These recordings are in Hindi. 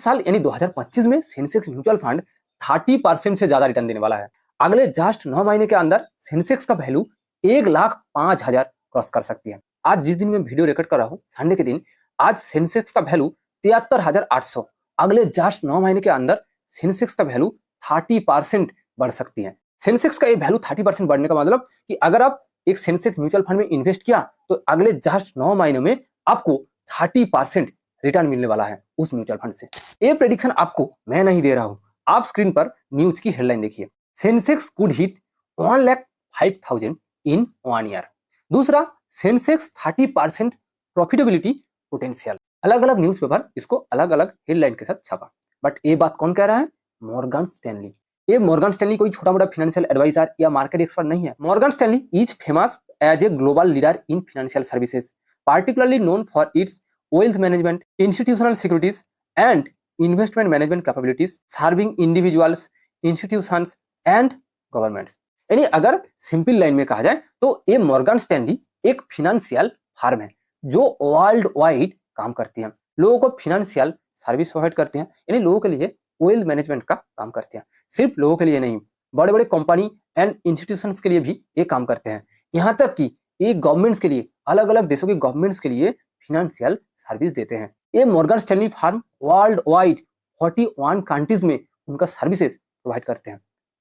इस साल यानी 2025 में सेंसेक्स म्यूचुअल फंड 30% से ज्यादा रिटर्न देने वाला है। अगले जस्ट 9 महीने के अंदर सेंसेक्स का वैल्यू 1,05,000 क्रॉस कर सकती है। आज जिस दिन मैं वीडियो रिकॉर्ड कर रहा हूँ, संडे के दिन, आज सेंसेक्स का वैल्यू 73,800। अगले जस्ट 9 महीने के अंदर सेंसेक्स का वैल्यू 30% बढ़ सकती है। सेंसेक्स का ये वैल्यू 30% बढ़ने का मतलब कि अगर आप एक सेंसेक्स म्यूचुअल फंड में इन्वेस्ट किया तो अगले जस्ट 9 महीनों में आपको 30% रिटर्न मिलने वाला है उस म्यूचुअल फंड से। ये प्रेडिक्शन आपको मैं नहीं दे रहा हूं, आप स्क्रीन पर न्यूज की हेडलाइन देखिए। Sensex could hit 1,05,000 in 1 year. दूसरा, सेंसेक्स 30% प्रॉफिटेबिलिटी पोटेंशियल। अलग अलग न्यूज़पेपर इसको अलग अलग हेडलाइन के साथ छापा, बट ये बात कौन कह रहा है? Morgan Stanley. ये मॉर्गन स्टैनली कोई छोटा मोटा फाइनेंशियल एडवाइजर या मार्केट एक्सपर्ट नहीं है। Morgan Stanley is famous as a global leader in financial services, particularly known for its wealth management, institutional securities, and investment management capabilities, serving individuals, institutions, and governments. यानी अगर सिंपल लाइन में कहा जाए तो ये मॉर्गन स्टैनली एक फिनेंशियल फर्म है जो वर्ल्ड वाइड काम करती है, लोगों को फिनेंशियल सर्विस प्रोवाइड करते हैं, यानी लोगों के लिए वेल्थ मैनेजमेंट का काम करते हैं। सिर्फ लोगों के लिए नहीं, बड़े बड़े कंपनी एंड इंस्टीट्यूशंस के लिए भी ये काम करते हैं। यहाँ तक कि ये गवर्नमेंट्स के लिए, अलग अलग देशों के गवर्नमेंट्स के लिए फिनेंशियल सर्विस देते हैं। ये Morgan Stanley firm world wide 41 countries में उनका सर्विसेज प्रोवाइड करते हैं।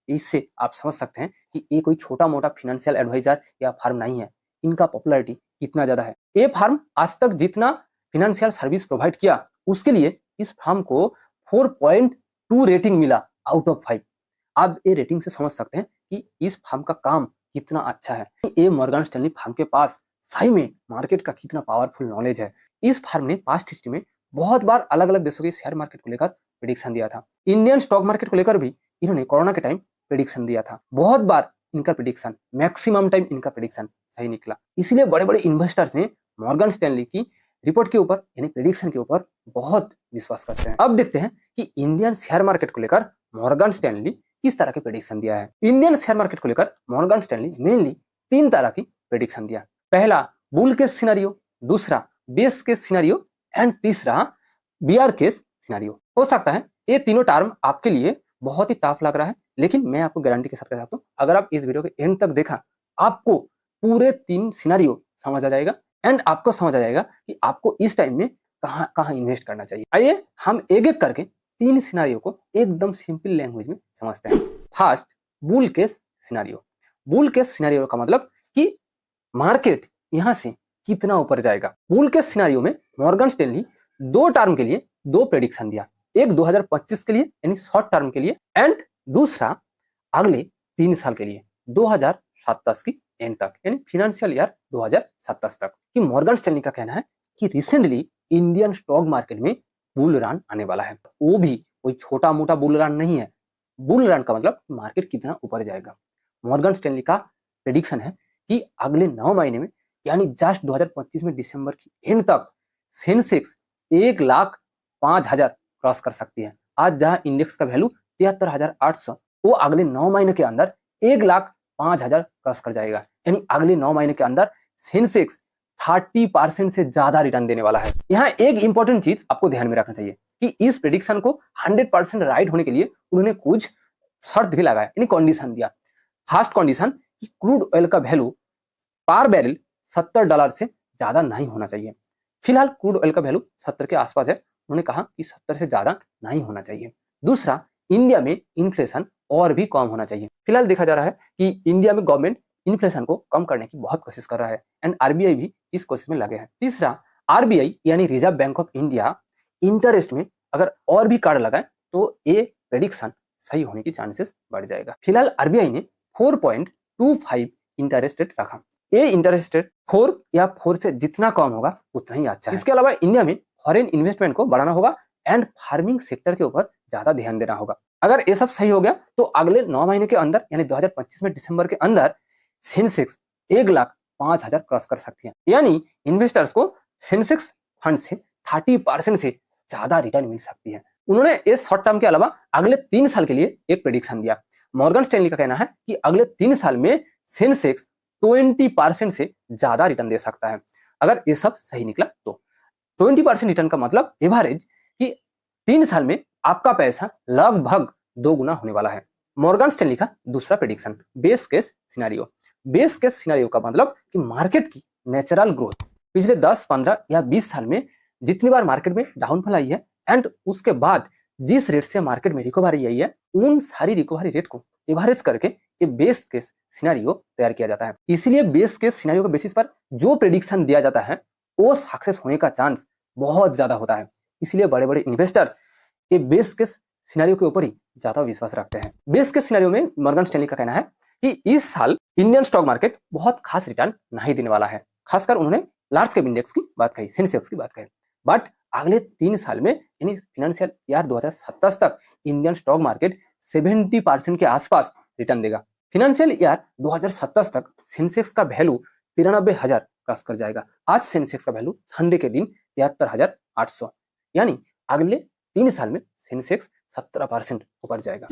इससे आप समझ सकते हैं कि ये कोई छोटा मोटा फिनेंशियल एडवाइजर या फर्म नहीं है, इनका पॉपुलैरिटी कितना ज्यादा है। ये फर्म आज तक जितना फिनेंशियल सर्विस प्रोवाइड किया उसके लिए इस फर्म को 4.2 रेटिंग मिला आउट ऑफ 5। आप ये रेटिंग से समझ सकते हैं कि इस फर्म का काम कितना अच्छा है। ये मॉर्गन स्टैनली फर्म के पास सही में मार्केट का कितना पावरफुल नॉलेज है। इस फर्म ने पास्ट हिस्ट्री में बहुत बार अलग अलग देशों के शेयर मार्केट को लेकर प्रेडिक्शन दिया था। इंडियन स्टॉक मार्केट को लेकर भी इन्होंने कोरोना के टाइम प्रेडिक्शन दिया था। बहुत बार इनका प्रेडिक्शन, मैक्सिमम टाइम इनका प्रेडिक्शन सही निकला। इसीलिए बड़े बड़े इन्वेस्टर्स ने मॉर्गन स्टैनली की रिपोर्ट के ऊपर यानी प्रेडिक्शन के ऊपर बहुत विश्वास करते हैं। अब देखते हैं कि इंडियन शेयर मार्केट को लेकर मॉर्गन स्टैनली किस तरह के प्रेडिक्शन दिया है। इंडियन शेयर मार्केट को लेकर मॉर्गन स्टैनली मेनली 3 तरह की प्रेडिक्शन दिया। पहला बुल केस सिनेरियो, दूसरा बेस केस सिनेरियो एंड तीसरा बियर केस सिनेरियो। हो सकता है ये तीनों टर्म आपके लिए बहुत ही टफ लग रहा है, लेकिन मैं आपको गारंटी के साथ कह सकता हूँ, अगर आप इस वीडियो के एंड तक देखा आपको पूरे 3 सिनेरियो समझ आ जाएगा एंड आपको समझ आ जाएगा कि आपको इस टाइम में कहाँ कहाँ इन्वेस्ट करना चाहिए। आइए हम एक एक करके 3 सिनेरियो को एकदम सिंपल लैंग्वेज में समझते हैं। First, bull case scenario. Bull case scenario का मतलब कि मार्केट यहां से कितना ऊपर जाएगा। बुल केस सिनेरियो में मॉर्गन स्टैनली 2 टर्म के लिए 2 प्रेडिक्शन दिया, एक 2025 के लिए यानी शॉर्ट टर्म के लिए एंड दूसरा अगले 3 साल के लिए 2027 की एंड तक यानी फाइनेंशियल ईयर 2027 तक। कि मॉर्गन स्टैनली का कहना है कि रिसेंटली इंडियन स्टॉक मार्केट में बुल रन आने वाला है। वो भी कोई छोटा मोटा बुल रन नहीं है। बुल रन का मतलब मार्केट कितना ऊपर जाएगा। मॉर्गन स्टैनली का प्रेडिक्शन है कि अगले 9 महीने में यानी जस्ट 2025 में दिसंबर की एंड तक सेंसेक्स 1,05,000 क्रॉस कर सकती है। आज जहां इंडेक्स का वैल्यू 73,800, वो अगले 9 महीने के अंदर 1,05,000 क्रॉस कर जाएगा। यानी अगले 9 महीने के अंदर सेंसेक्स 30% से ज्यादा रिटर्न देने वाला है। यहाँ एक इंपॉर्टेंट चीज आपको ध्यान में रखना चाहिए कि इस प्रेडिक्शन को 100% राइट होने के लिए उन्होंने कुछ शर्त भी लगाया यानी कंडीशन दिया। फर्स्ट कंडीशन कि क्रूड ऑयल का वैल्यू पर बैरल $70 से ज्यादा नहीं होना चाहिए। फिलहाल क्रूड ऑयल का वैल्यू 70 के आसपास है, उन्होंने कहा कि 70 से ज्यादा नहीं होना चाहिए। दूसरा, इंडिया में इन्फ्लेशन और भी कम होना चाहिए। फिलहाल देखा जा रहा है कि इंडिया में गवर्नमेंट इन्फ्लेशन को कम करने की बहुत कोशिश कर रहा है एंड आरबीआई भी इस कोशिश में लगे हैं। तीसरा, आरबीआई यानी reserve bank of India interest में अगर और भी कार्ड लगाए तो ये प्रेडिक्शन सही होने की चांसेस बढ़ जाएगा। फिलहाल आरबीआई ने 4.25 इंटरेस्ट रेट रखा। ये इंटरेस्ट रेट 4 या 4 से जितना कम होगा उतना ही अच्छा है। इसके अलावा इंडिया में फॉरेन इन्वेस्टमेंट को बढ़ाना होगा एंड फार्मिंग सेक्टर के ऊपर ज्यादा ध्यान देना होगा। अगर ये सब सही हो गया तो अगले 9 महीने के अंदर यानी 2025 में दिसंबर के अंदर सेंसेक्स 1,05,000 क्रॉस कर सकती है। यानी इन्वेस्टर्स को सेंसेक्स फंड से 30% से ज्यादा रिटर्न मिल सकती है। उन्होंने इस शॉर्ट टर्म के अलावा अगले 3 साल के लिए एक प्रेडिक्शन दिया। मॉर्गन स्टैनली का कहना है कि अगले 3 साल में सेंसेक्स 20% से ज्यादा रिटर्न दे सकता है। अगर ये सब सही निकला तो 20% रिटर्न का मतलब एवरेज कि 3 साल में आपका पैसा लगभग 2 गुना होने वाला है। मॉर्गन स्टैनली का दूसरा prediction, base case scenario. Base case scenario का मतलब कि मार्केट की नेचुरल ग्रोथ पिछले 10, 15 या 20 साल में जितनी बार मार्केट में डाउनफॉल आई है एंड उसके बाद जिस रेट से मार्केट में रिकवरी आई है, उन सारी रिकवरी रेट को एवरेज करके ये बेस केस सिनेरियो तैयार किया जाता है। इसीलिए बेस केस सिनेरियो के बेसिस पर जो प्रेडिक्शन दिया जाता है वो सक्सेस होने का चांस बहुत ज्यादा होता है। इसलिए बड़े बड़े इन्वेस्टर्स ये बेस केस सिनेरियो के ऊपर ही ज्यादा विश्वास रखते हैं। बेस केस सिनेरियो में मॉर्गन स्टैनली का कहना है कि इस साल इंडियन स्टॉक मार्केट बहुत खास रिटर्न नहीं देने वाला है। खासकर उन्होंने लार्ज कैप इंडेक्स की बात कही, सेंसेक्स की बात कही। बट अगले 3 साल में यानी फाइनेंशियल ईयर 2027 तक इंडियन स्टॉक मार्केट 70% के आसपास रिटर्न देगा। फाइनेंशियल ईयर 2027 तक सेंसेक्स का वैल्यू 93,000 क्रॉस कर जाएगा। आज सेंसेक्स का वैल्यू संडे के दिन 73,800, यानी अगले 3 साल में सेंसेक्स 17% ऊपर जाएगा।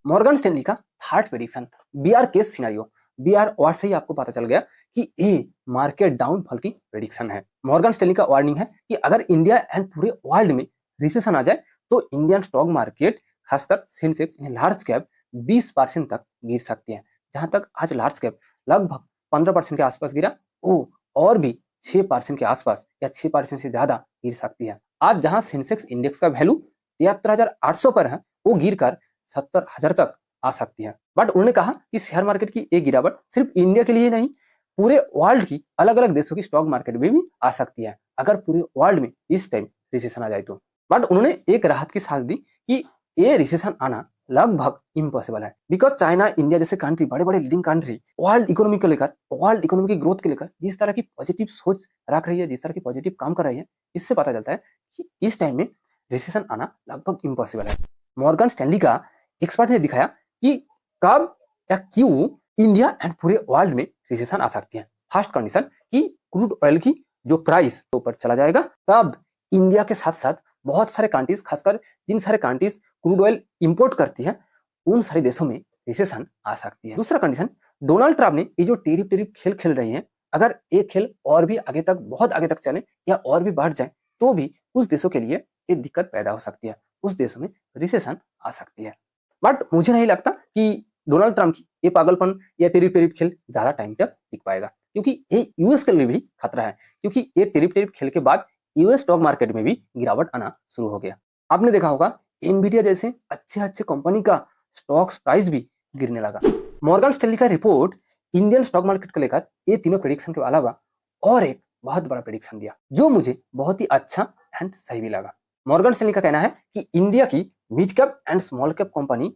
मॉर्गन स्टैनली का third prediction, bear case scenario. Bear word से ही आपको पता चल गया कि ये मार्केट डाउनफॉल की प्रेडिक्शन है। मॉर्गन स्टैनली का वार्निंग है कि अगर इंडिया एंड पूरे वर्ल्ड में रिसेशन आ जाए तो इंडियन स्टॉक मार्केट खासकर सेंसेक्स लार्ज कैप 20% तक गिर सकती है। जहां तक आज लार्ज कैप लगभग 15% के आसपास गिरा, वो और भी 6% के आसपास या 6% से ज्यादा गिर सकती है। आज जहां सेंसेक्स इंडेक्स का वैल्यू 73,800 पर है, वो गिरकर 70,000 तक आ सकती है। बट उन्होंने कहा कि शेयर मार्केट की एक गिरावट सिर्फ इंडिया के लिए नहीं, पूरे वर्ल्ड की अलग अलग देशों की स्टॉक मार्केट में भी आ सकती है अगर पूरे वर्ल्ड में इस टाइम रिसेशन आ जाए तो। बट उन्होंने एक राहत की सांस दी कि ये रिसेशन आना लगभग इम्पॉसिबल है, बिकॉज चाइना, इंडिया जैसे कंट्री, बड़े बड़े लीडिंग कंट्री वर्ल्ड इकोनॉमी को लेकर, वर्ल्ड इकोनॉमी की ग्रोथ के लेकर जिस तरह की पॉजिटिव सोच रख रही है, जिस तरह की पॉजिटिव काम कर रही है, इससे पता चलता है कि इस टाइम में रिसेशन आना लगभग इम्पॉसिबल है। मॉर्गन स्टैनली का एक्सपर्ट ने दिखाया कि कब या क्यों इंडिया एंड पूरे वर्ल्ड में रिसेशन आ सकती है। फर्स्ट कंडीशन कि क्रूड ऑयल की जो प्राइस ऊपर चला जाएगा, तब इंडिया के साथ साथ बहुत सारे कंट्रीज, खासकर जिन सारे कंट्रीज क्रूड ऑयल इंपोर्ट करती है, उन सारे देशों में रिसेशन आ सकती है। दूसरा कंडीशन, डोनाल्ड ट्रंप ने ये जो टेरिफ खेल खेल रही है, अगर ये खेल और भी आगे तक, बहुत आगे तक चले या और भी बढ़ जाए तो भी उस देशों के लिए एक दिक्कत पैदा हो सकती है, उस देशों में रिसेशन आ सकती है। बट मुझे नहीं लगता कि डोनाल्ड ट्रंप की ये पागलपन या टेरिफ खेल ज्यादा टाइम तक टिक पाएगा, क्योंकि ये यूएस के लिए भी खतरा है, क्योंकि ये टेरिफ खेल के बाद यूएस स्टॉक मार्केट में भी गिरावट आना शुरू हो गया। आपने देखा होगा एनवीडिया जैसे अच्छे अच्छे कंपनी का स्टॉक प्राइस भी गिरने लगा। मॉर्गन स्टैनली का रिपोर्ट इंडियन स्टॉक मार्केट को लेकर ये तीनों प्रेडिक्शन के अलावा और एक बहुत बड़ा प्रेडिक्शन दिया, जो मुझे बहुत ही अच्छा एंड सही भी लगा। मॉर्गन स्टैनली का कहना है कि इंडिया की mid cap and small cap company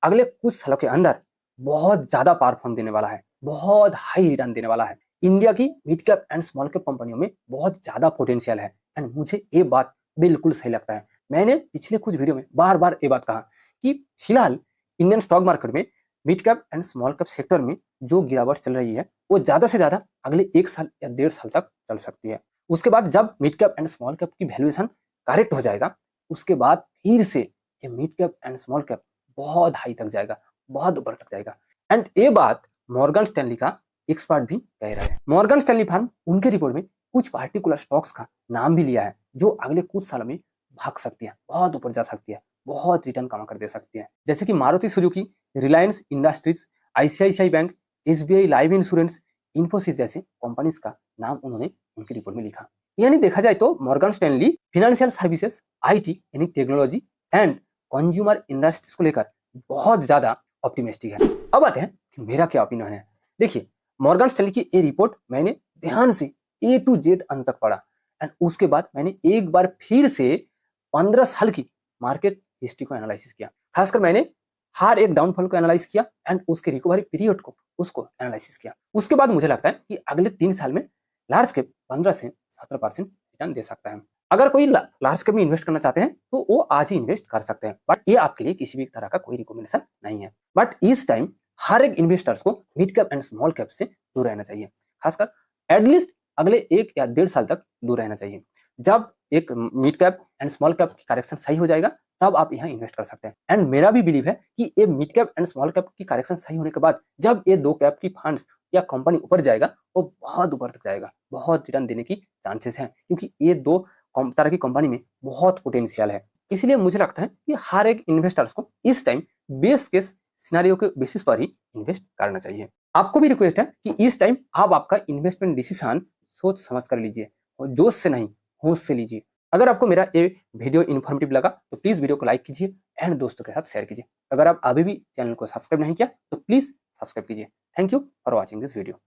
अगले कुछ सालों के अंदर बहुत ज्यादा परफॉर्म देने वाला है, बहुत हाई रिटर्न देने वाला है। इंडिया की mid cap and small cap कंपनियों में बहुत ज्यादा पोटेंशियल है एंड मुझे ये बात बिल्कुल सही लगता है। मैंने पिछले कुछ वीडियो में बार बार ये बात कहा कि फिलहाल इंडियन स्टॉक मार्केट में mid cap and small cap sector में जो गिरावट चल रही है, वो ज्यादा से ज्यादा अगले 1 साल या 1.5 साल तक चल सकती है। उसके बाद जब mid cap and small cap की वैल्यूएशन करेक्ट हो जाएगा, उसके बाद फिर से ये mid cap and small cap बहुत हाई तक जाएगा, बहुत ऊपर तक जाएगा। एंड ये बात मॉर्गन स्टैनली का एक्सपर्ट भी कह रहा है। मॉर्गन स्टैनली फर्म उनके रिपोर्ट में कुछ पार्टिकुलर स्टॉक्स का नाम भी लिया है जो अगले कुछ सालों में भाग सकती है, बहुत ऊपर जा सकती है, बहुत रिटर्न कमा कर दे सकती है। जैसे कि Maruti Suzuki, Reliance industries, ICICI bank, SBI life insurance, Infosys जैसे कंपनीज का नाम उन्होंने उनकी रिपोर्ट में लिखा। यानी देखा जाए तो Morgan Stanley financial services, IT यानी टेक्नोलॉजी एंड कंज्यूमर इंडस्ट्रीज को लेकर बहुत ज्यादा ऑप्टिमिस्टिक है। अब आते हैं कि मेरा क्या ओपिनियन है। देखिए, मॉर्गन स्टैनली की ये रिपोर्ट मैंने ध्यान से ए टू जेड अंत तक पढ़ा एंड उसके बाद मैंने एक बार फिर से 15 साल की मार्केट हिस्ट्री को एनालिसिस किया। खासकर मैंने हर एक डाउनफॉल को एनालाइज किया एंड उसके रिकवरी पीरियड को उसको एनालिसिस किया। उसके बाद मुझे लगता है कि अगले 3 साल में लार्ज कैप 15 से 17% रिटर्न दे सकता है। अगर कोई लार्ज कैप में इन्वेस्ट करना चाहते हैं तो वो आज ही इन्वेस्ट कर सकते हैं, बट ये आपके लिए किसी भी तरह का कोई रिकमेंडेशन नहीं है। बट इस टाइम हर एक इन्वेस्टर्स को mid cap and small cap से दूर रहना चाहिए, खासकर एटलीस्ट अगले 1 या 1.5 साल तक दूर रहना चाहिए। जब एक mid cap and small cap की करेक्शन सही हो जाएगा तब आप यहाँ इन्वेस्ट कर सकते हैं। एंड मेरा भी बिलीव है कि ये mid cap and small cap की करेक्शन सही होने के बाद जब ये 2 कैप की फंड्स या कंपनी ऊपर जाएगा, वो बहुत ऊपर तक जाएगा, बहुत रिटर्न देने की चांसेस हैं, क्योंकि ये 2 तरह की कंपनी में बहुत पोटेंशियल है। इसलिए मुझे लगता है कि हर एक इन्वेस्टर्स को इस टाइम बेस केस सिनेरियो के बेसिस पर ही इन्वेस्ट करना चाहिए। आपको भी रिक्वेस्ट है कि इस टाइम आप आपका इन्वेस्टमेंट डिसीजन सोच समझ कर लीजिए और जोश से नहीं, होश से लीजिए। अगर आपको मेरा ये वीडियो इन्फॉर्मेटिव लगा तो प्लीज वीडियो को लाइक कीजिए एंड दोस्तों के साथ शेयर कीजिए। अगर आप अभी भी चैनल को सब्सक्राइब नहीं किया तो प्लीज सब्सक्राइब कीजिए। Thank you for watching this video.